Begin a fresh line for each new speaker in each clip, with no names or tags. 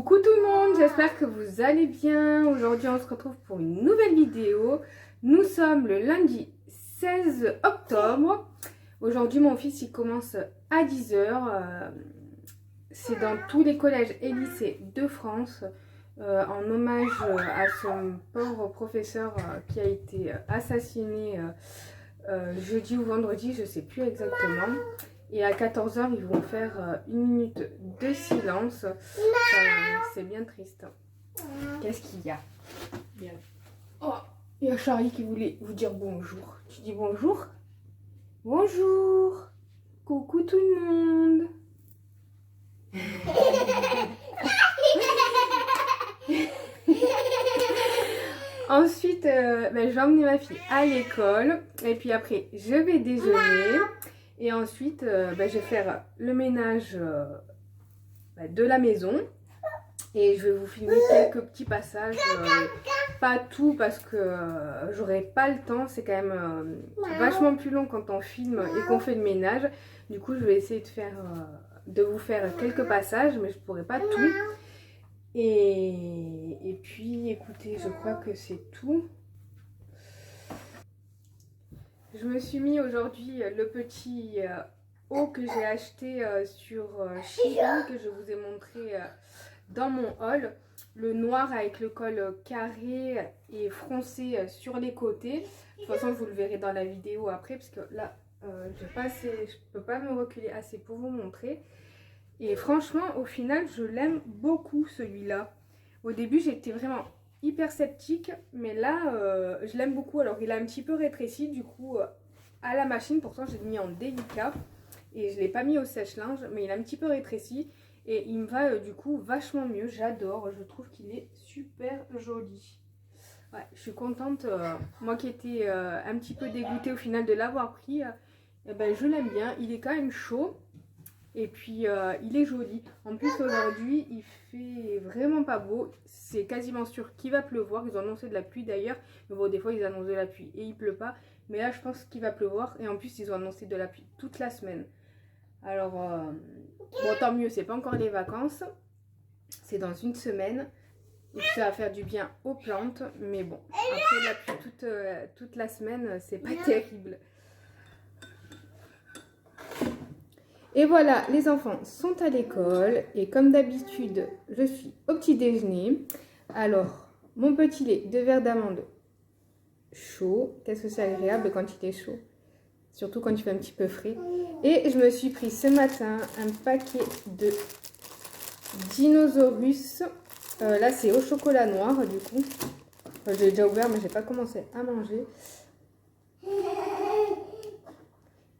Coucou tout le monde, j'espère que vous allez bien. Aujourd'hui on se retrouve pour une nouvelle vidéo. Nous sommes le lundi 16 octobre. Aujourd'hui mon fils il commence à 10 h. C'est dans tous les collèges et lycées de France. En hommage à son pauvre professeur qui a été assassiné jeudi ou vendredi, je ne sais plus exactement. Et à 14 h, ils vont faire une minute de silence. C'est bien triste. Qu'est-ce qu'il y a? Bien. Oh, il y a Charlie qui voulait vous dire bonjour. Tu dis bonjour? Bonjour. Coucou tout le monde. Ensuite, je vais emmener ma fille à l'école. Et puis après, je vais déjeuner. Et ensuite, je vais faire le ménage de la maison. Et je vais vous filmer quelques petits passages. Pas tout parce que j'aurai pas le temps. C'est quand même vachement plus long quand on filme et qu'on fait le ménage. Du coup, je vais essayer de vous faire quelques passages. Mais je pourrai pas tout. Et puis, écoutez, je crois que c'est tout. Je me suis mis aujourd'hui le petit haut que j'ai acheté sur Shein, que je vous ai montré dans mon haul. Le noir avec le col carré et froncé sur les côtés. De toute façon, vous le verrez dans la vidéo après, parce que là, je peux pas me reculer assez pour vous montrer. Et franchement, au final, je l'aime beaucoup celui-là. Au début, j'étais vraiment hyper sceptique, mais là je l'aime beaucoup. Alors il a un petit peu rétréci du coup à la machine, pourtant j'ai mis en délicat et je l'ai pas mis au sèche-linge, mais il a un petit peu rétréci et il me va du coup vachement mieux. J'adore, je trouve qu'il est super joli. Ouais, je suis contente, moi qui étais un petit peu dégoûtée au final de l'avoir pris, je l'aime bien. Il est quand même chaud. Et puis il est joli. En plus aujourd'hui il fait vraiment pas beau. C'est quasiment sûr qu'il va pleuvoir. Ils ont annoncé de la pluie d'ailleurs. Mais bon, des fois ils annoncent de la pluie et il pleut pas. Mais là je pense qu'il va pleuvoir. Et en plus ils ont annoncé de la pluie toute la semaine. Alors bon, tant mieux, c'est pas encore les vacances. C'est dans une semaine. Et puis ça va faire du bien aux plantes. Mais bon, après la pluie toute la semaine, c'est pas terrible. Et voilà, les enfants sont à l'école et comme d'habitude, je suis au petit déjeuner. Alors, mon petit lait, 2 verres d'amandes chaud. Qu'est-ce que c'est agréable quand il est chaud, surtout quand il fait un petit peu frais. Et je me suis pris ce matin un paquet de Dinosaurus. Là, c'est au chocolat noir du coup. Enfin, je l'ai déjà ouvert, mais j'ai pas commencé à manger.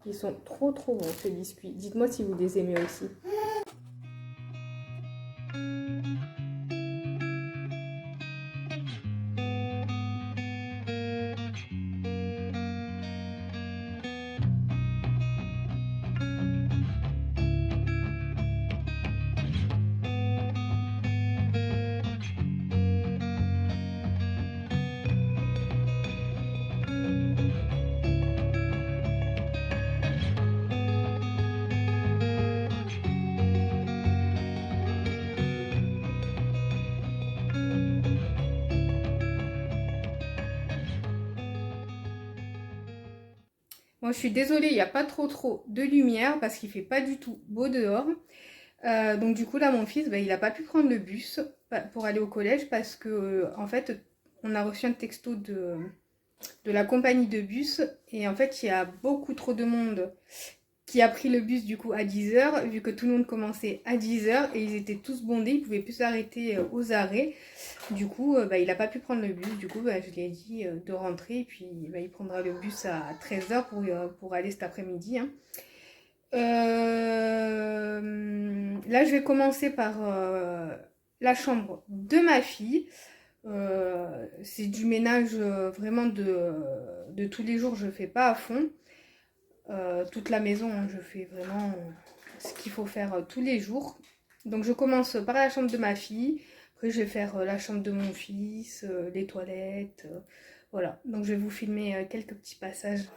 Ils sont trop bons ces biscuits. Dites-moi si vous les aimez aussi. Bon, je suis désolée, il n'y a pas trop de lumière parce qu'il fait pas du tout beau dehors. Donc du coup là mon fils il n'a pas pu prendre le bus pour aller au collège parce que en fait on a reçu un texto de la compagnie de bus et en fait il y a beaucoup trop de monde qui a pris le bus du coup à 10 h vu que tout le monde commençait à 10 h et ils étaient tous bondés, ils pouvaient plus s'arrêter aux arrêts. Du coup il n'a pas pu prendre le bus, du coup je lui ai dit de rentrer et puis il prendra le bus à 13 h pour aller cet après-midi. Hein. Là je vais commencer par la chambre de ma fille. C'est du ménage vraiment de tous les jours, je fais pas à fond. Toute la maison, hein, je fais vraiment ce qu'il faut faire tous les jours. Donc je commence par la chambre de ma fille. Après je vais faire la chambre de mon fils, les toilettes. Voilà, donc je vais vous filmer quelques petits passages.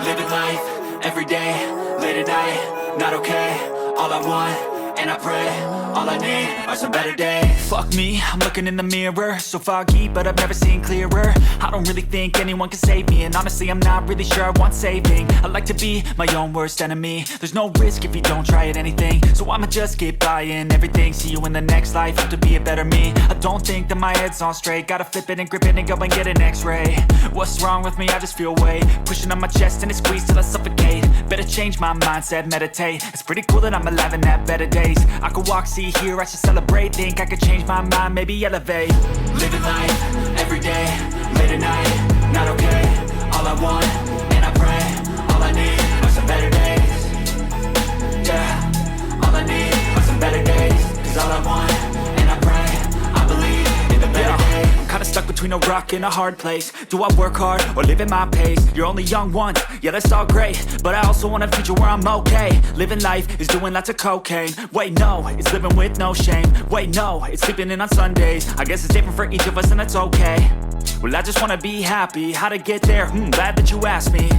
Living life, everyday, late at night, not okay. All I want, and I pray, all I need are some better days. Fuck me, I'm looking in the mirror, so foggy, but I've never seen clearer. I don't really think anyone can save me, and honestly I'm not really sure I want saving. I like to be my own worst enemy. There's no risk if you don't try at anything, so I'ma just keep buying everything. See you in the next life, hope to be a better me. I don't think that my head's on straight, gotta flip it and grip it and go and get an x-ray. What's wrong with me? I just feel weight pushing on my chest and it squeezes till I suffocate. Better change my mindset, meditate. It's pretty cool that I'm alive and have better days. I could walk, see, hear, I should celebrate. Think I could change my mind, maybe elevate. Living life, everyday, late at night, not okay. All I want, and I pray, all I need are some better days. Yeah, all I need are some better days. Cause all I want, and I pray, I believe in the better days. I'm kinda stuck between a rock and a hard place. Do I work hard or live at my pace? You're only young once, yeah that's all great, but I also want a future where I'm okay. Living life is doing lots of cocaine. Wait no, it's living with no shame. Wait no, it's sleeping in on Sundays. I guess it's different for each of us and that's okay. Well I just wanna be happy, how to get there? Glad that you asked me.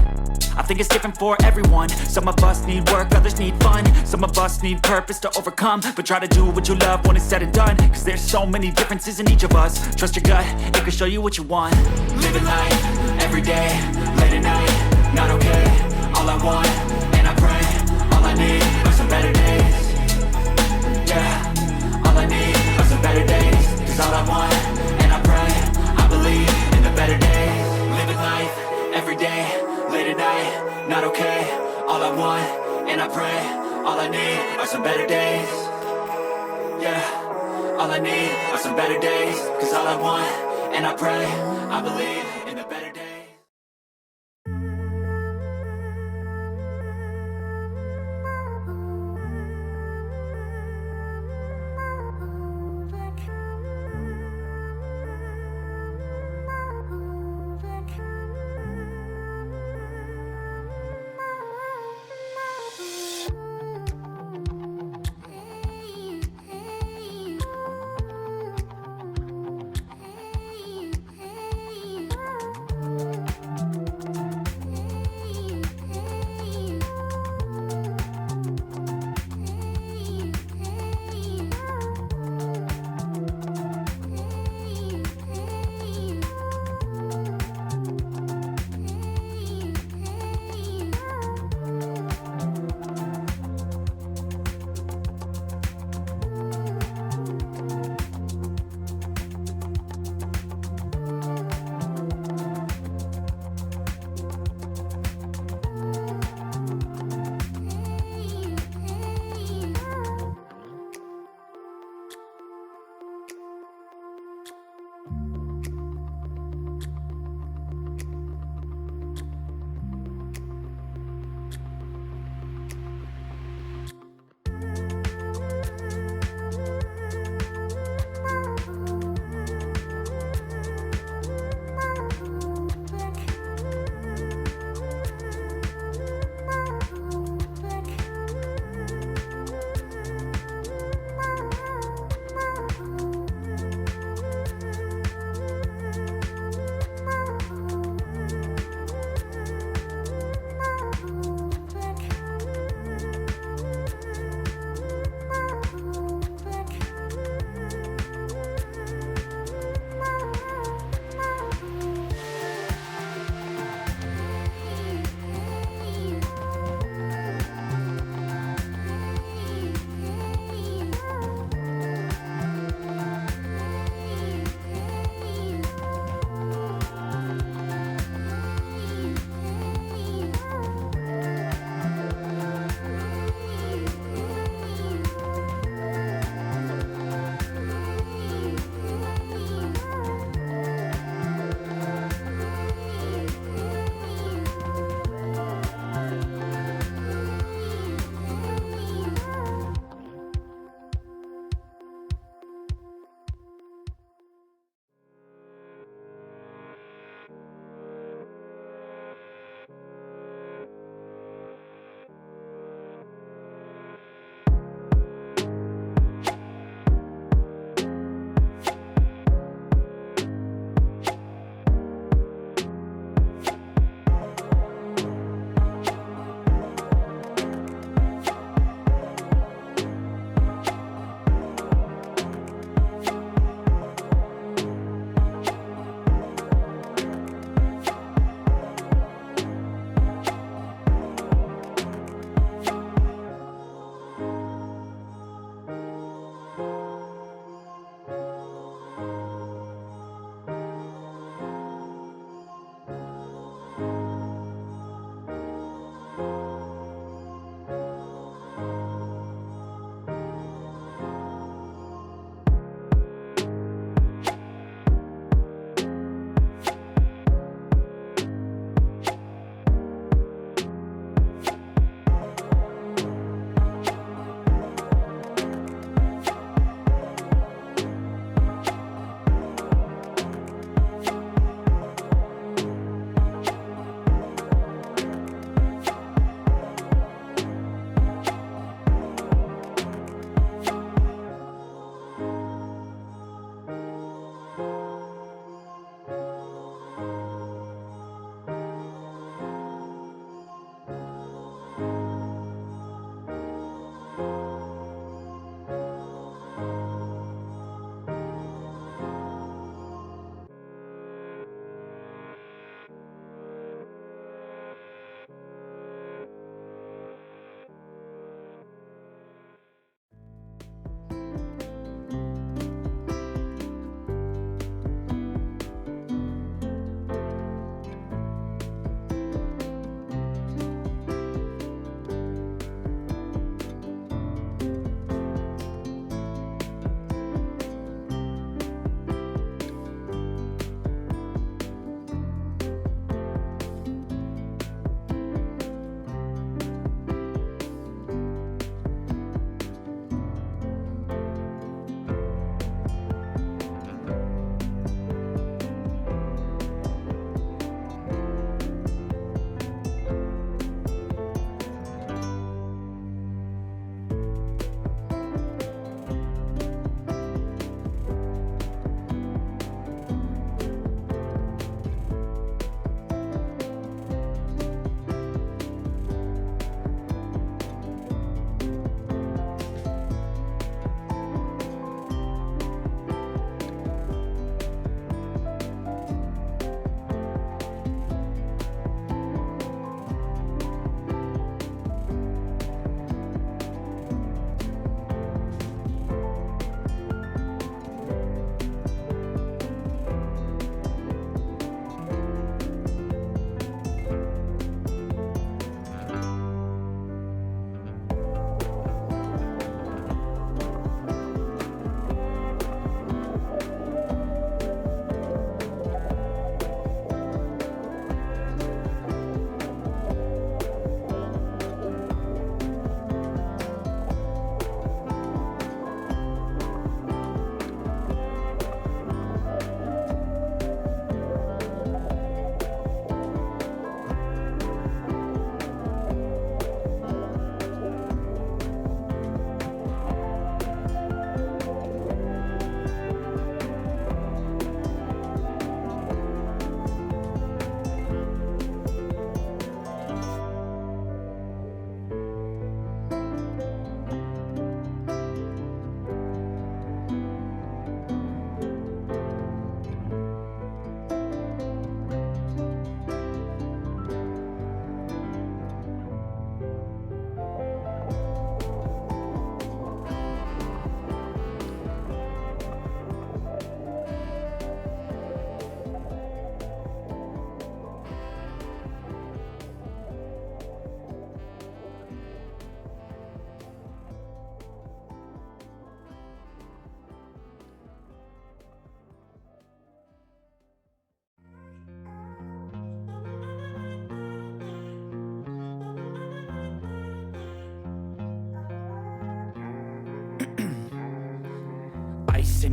I think it's different for everyone. Some of us need work, others need fun. Some of us need purpose to overcome. But try to do what you love when it's said and done. Cause there's so many differences in each of us. Trust your gut, it can show you what you want. Living life, everyday, late at night, not okay. All I want, and I pray, all I need are some better days. Yeah, all I need are some better days. Cause all I want, and I pray, I believe in the better days. Living life, everyday, late at night, not okay. All I want, and I pray, all I need are some better days. Yeah, all I need are some better days. Cause all I want, and I pray, I believe in the better days.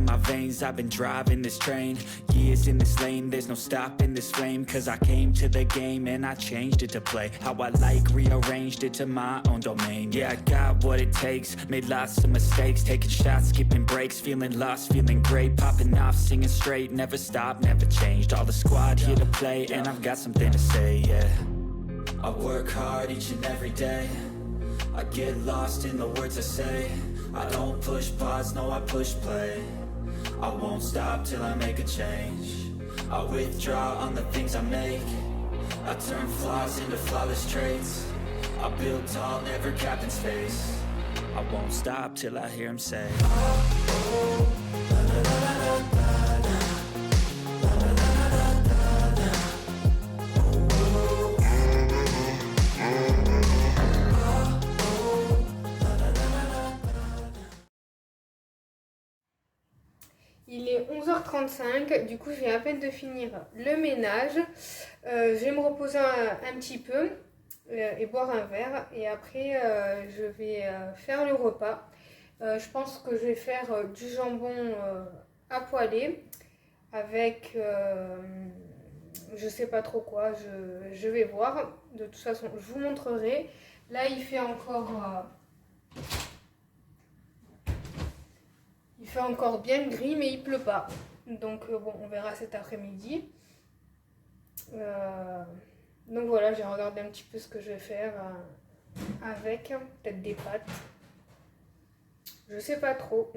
my veins, I've been driving this train. Years in this lane, there's no stopping this flame. Cause I came to the game and I changed it to play how I like, rearranged it to my own domain. Yeah, I got what it takes, made lots of mistakes, taking shots, skipping breaks, feeling lost, feeling great, popping off, singing straight, never stopped, never changed. All the squad here to play and I've got something to say, yeah. I work hard each and every day, I get lost in the words I say. I don't push pause, no I push play. I won't stop till I make a change. I withdraw on the things I make. I turn flaws into flawless traits. I build tall, never capped in space. I won't stop till I hear him say,
Il est 11h35, du coup je viens à peine de finir le ménage. Je vais me reposer un petit peu et boire un verre. Et après je vais faire le repas. Je pense que je vais faire du jambon à poêler avec je sais pas trop quoi, je vais voir. De toute façon je vous montrerai. Là il fait encore bien gris, mais il pleut pas. Donc bon, on verra cet après-midi. Donc voilà, j'ai regardé un petit peu ce que je vais faire avec. Peut-être des pâtes. Je sais pas trop.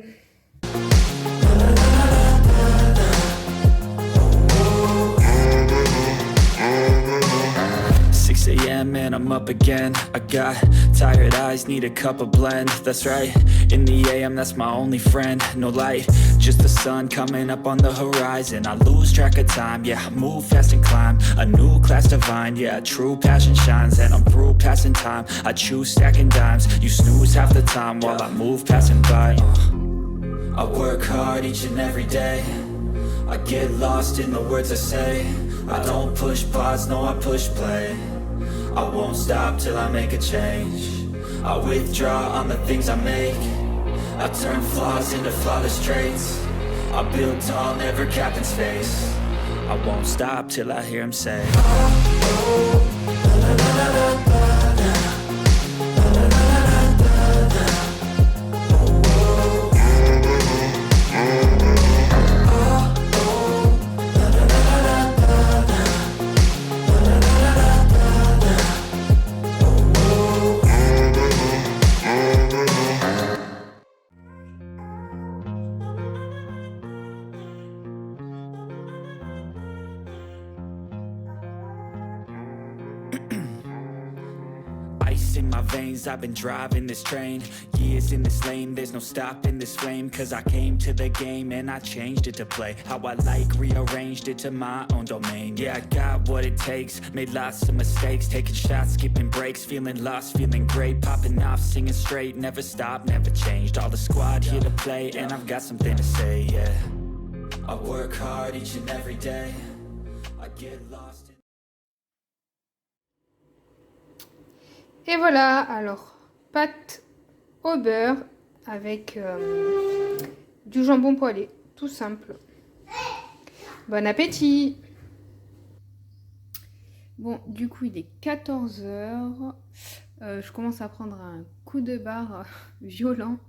6 a.m. and I'm up again. I got tired eyes, need a cup of blend. That's right, in the AM, that's my only friend. No light, just the sun coming up on the horizon. I lose track of time, yeah, I move fast and climb a new class divine, yeah, true passion shines. And I'm through passing time, I choose stacking dimes. You snooze half the time while I move passing by. I work hard each and every day, I get lost in the words I say. I don't push pause, no I push play. I won't stop till I make a change. I withdraw on the things I make. I turn flaws into flawless traits. I build tall, never capped in space. I won't stop till I hear him say, ice in my veins, I've been driving this train. Years in this lane, there's no stopping this flame. Cause I came to the game and I changed it to play how I like, rearranged it to my own domain. Yeah, I got what it takes, made lots of mistakes, taking shots, skipping breaks, feeling lost, feeling great, popping off, singing straight, never stopped, never changed. All the squad here to play and I've got something to say, yeah. I work hard each and every day, I get lost in...
Et voilà, alors, pâtes au beurre avec du jambon poêlé, tout simple. Bon appétit! Bon, du coup, il est 14h. Je commence à prendre un coup de barre violent.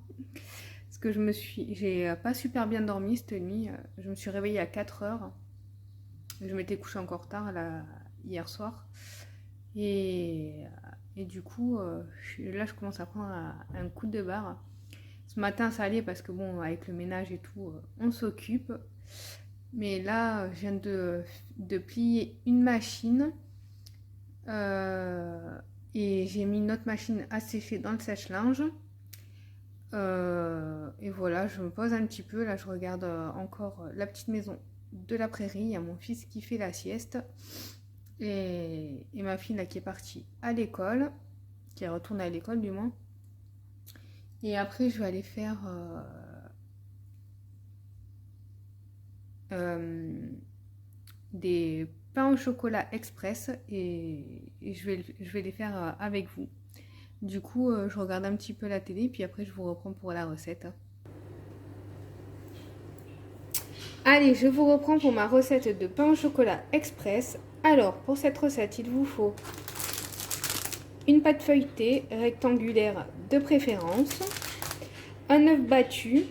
Parce que j'ai pas super bien dormi cette nuit. Je me suis réveillée à 4h. Je m'étais couchée encore tard là, hier soir. Et du coup, là, je commence à prendre un coup de barre. Ce matin, ça allait parce que bon, avec le ménage et tout, on s'occupe. Mais là, je viens de plier une machine. Et j'ai mis une autre machine à sécher dans le sèche-linge. Et voilà, je me pose un petit peu. Là, je regarde encore la petite maison de la prairie. Il y a mon fils qui fait la sieste. Et ma fille là qui est partie à l'école, qui est retournée à l'école du moins. Et après je vais aller faire des pains au chocolat express et je vais les faire avec vous. Du coup je regarde un petit peu la télé puis après je vous reprends pour la recette. Allez, je vous reprends pour ma recette de pain au chocolat express. Alors, pour cette recette, il vous faut une pâte feuilletée rectangulaire de préférence, un œuf battu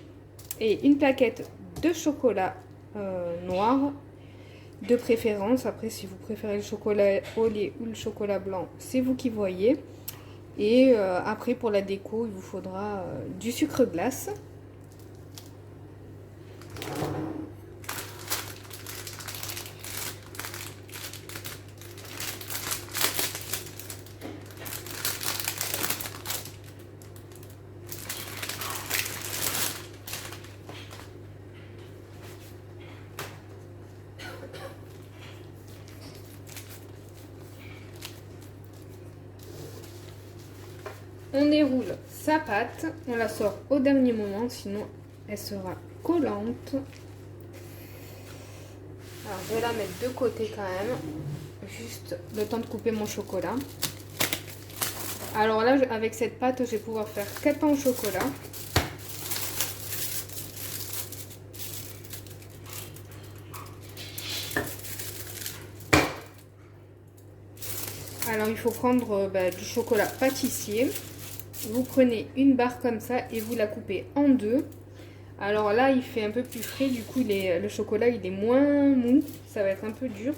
et une plaquette de chocolat noir de préférence. Après, si vous préférez le chocolat au lait ou le chocolat blanc, c'est vous qui voyez. Et après, pour la déco, il vous faudra du sucre glace. On déroule sa pâte, on la sort au dernier moment, sinon elle sera collante. Alors je vais la mettre de côté quand même, juste le temps de couper mon chocolat. Alors là, avec cette pâte, je vais pouvoir faire 4 pains au chocolat. Alors il faut prendre du chocolat pâtissier. Vous prenez une barre comme ça et vous la coupez en deux. Alors là, il fait un peu plus frais, du coup le chocolat il est moins mou, ça va être un peu dur.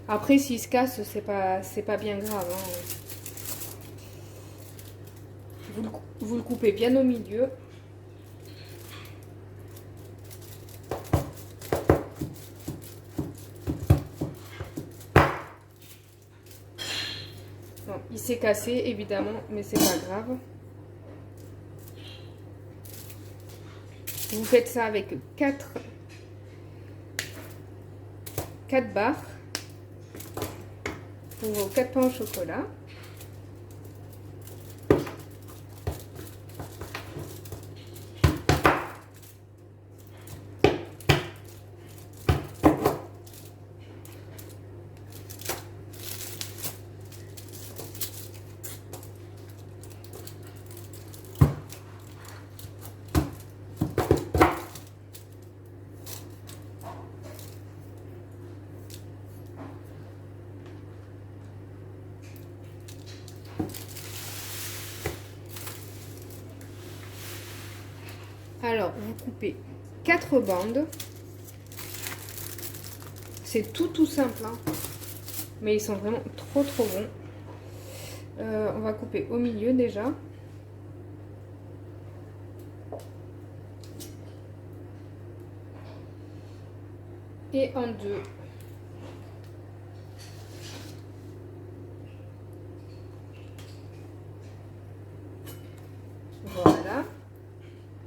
Après, s'il se casse, c'est pas bien grave, hein. Vous le coupez bien au milieu. Bon, il s'est cassé évidemment, mais c'est pas grave. Vous faites ça avec 4 barres pour vos 4 pains au chocolat. Alors, vous coupez 4 bandes. C'est tout simple, hein. Mais ils sont vraiment trop bons. On va couper au milieu déjà. Et en deux. Voilà.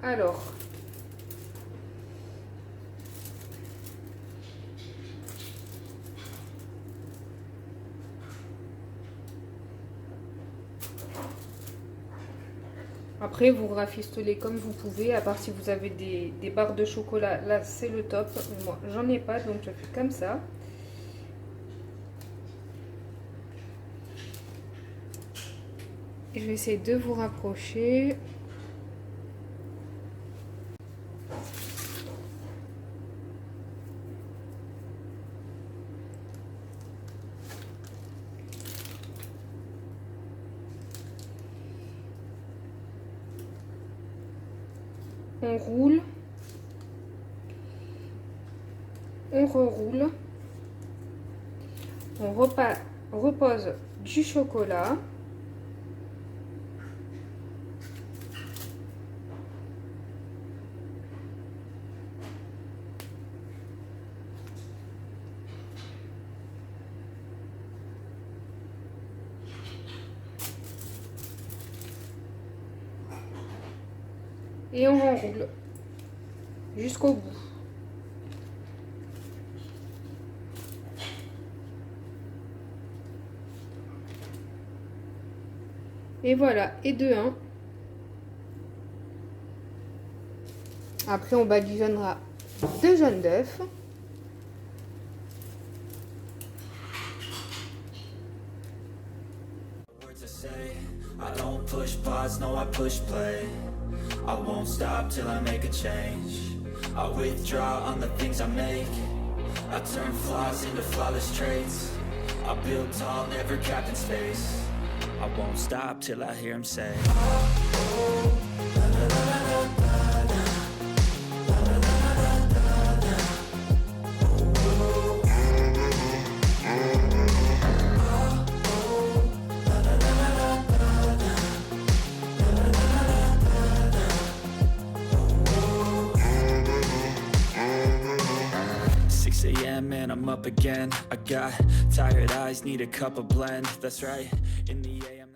Alors, après vous rafistolez comme vous pouvez, à part si vous avez des barres de chocolat, là c'est le top. Moi j'en ai pas, donc je fais comme ça. Et je vais essayer de vous rapprocher. On roule, on reroule, on repose du chocolat. Et on enroule jusqu'au bout. Et voilà, et de 1. Après, on badigeonnera 2 jaunes d'œufs.
I don't push pause, no I push play. I won't stop till I make a change. I withdraw on the things I make. I turn flaws into flawless traits. I build tall, never capped in space. I won't stop till I hear him say, oh, la, la, la, la, la, la. And I'm up again. I got tired eyes, need a cup of blend. That's right, in the AM.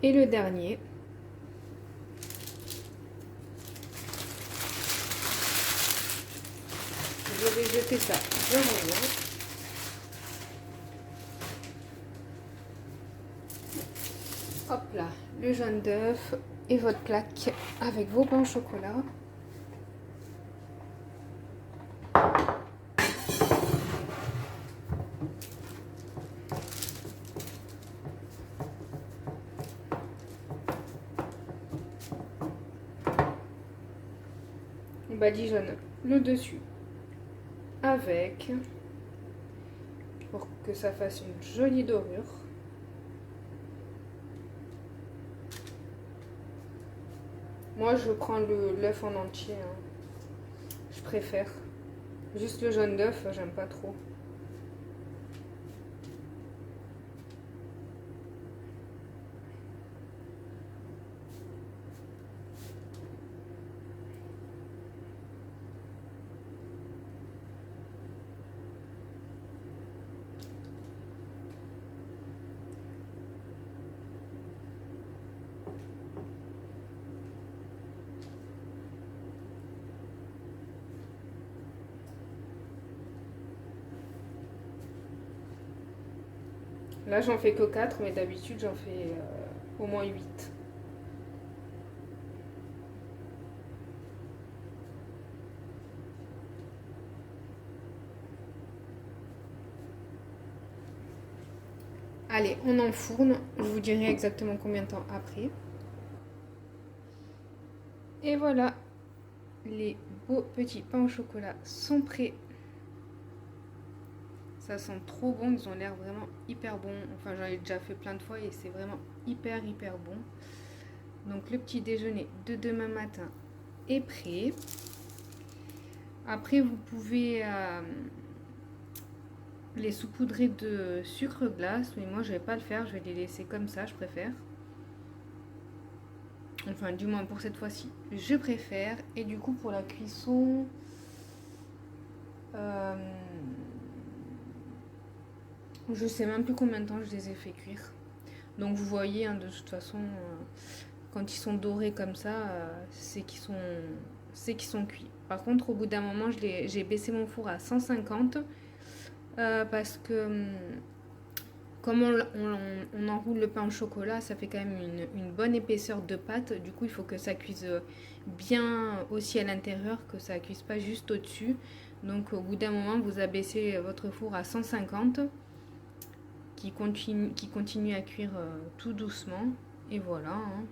Et le dernier. Je vais jeter ça dans mon bain. Hop là, le jaune d'œuf et votre plaque avec vos pains au chocolat. On badigeonne le dessus avec, pour que ça fasse une jolie dorure. Moi, je prends l'œuf en entier. Hein. Je préfère. Juste le jaune d'œuf, j'aime pas trop. Là, j'en fais que 4, mais d'habitude, j'en fais au moins 8. Allez, on enfourne. Je vous dirai exactement combien de temps après. Et voilà, les beaux petits pains au chocolat sont prêts. Ça sent trop bon, ils ont l'air vraiment hyper bons. Enfin, j'en ai déjà fait plein de fois et c'est vraiment hyper bon. Donc le petit déjeuner de demain matin est prêt. Après, vous pouvez les saupoudrer de sucre glace, mais moi je vais pas le faire, je vais les laisser comme ça, je préfère. Enfin, du moins pour cette fois-ci, je préfère. Et du coup, pour la cuisson, je sais même plus combien de temps je les ai fait cuire. Donc vous voyez, hein, de toute façon, quand ils sont dorés comme ça, c'est qu'ils sont cuits. Par contre, au bout d'un moment, j'ai baissé mon four à 150 parce que comme on enroule le pain au chocolat, ça fait quand même une bonne épaisseur de pâte. Du coup, il faut que ça cuise bien aussi à l'intérieur, que ça ne cuise pas juste au-dessus. Donc au bout d'un moment, vous abaissez votre four à 150 qui continue à cuire tout doucement. Et voilà. Hein.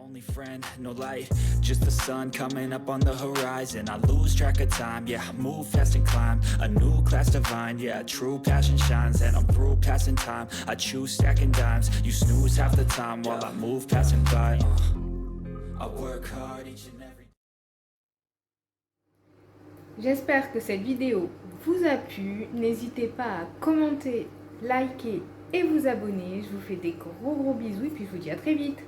Only friend, no light, just the sun coming up on the horizon. I lose track of time, yeah, I move fast and climb a new class divine, yeah, true passion shines. And I'm through passing time, I choose stacking dimes. You snooze half the time while I move passing by. I work hard each and every.
J'espère que cette vidéo vous a plu. N'hésitez pas à commenter, liker et vous abonner. Je vous fais des gros bisous et puis je vous dis à très vite.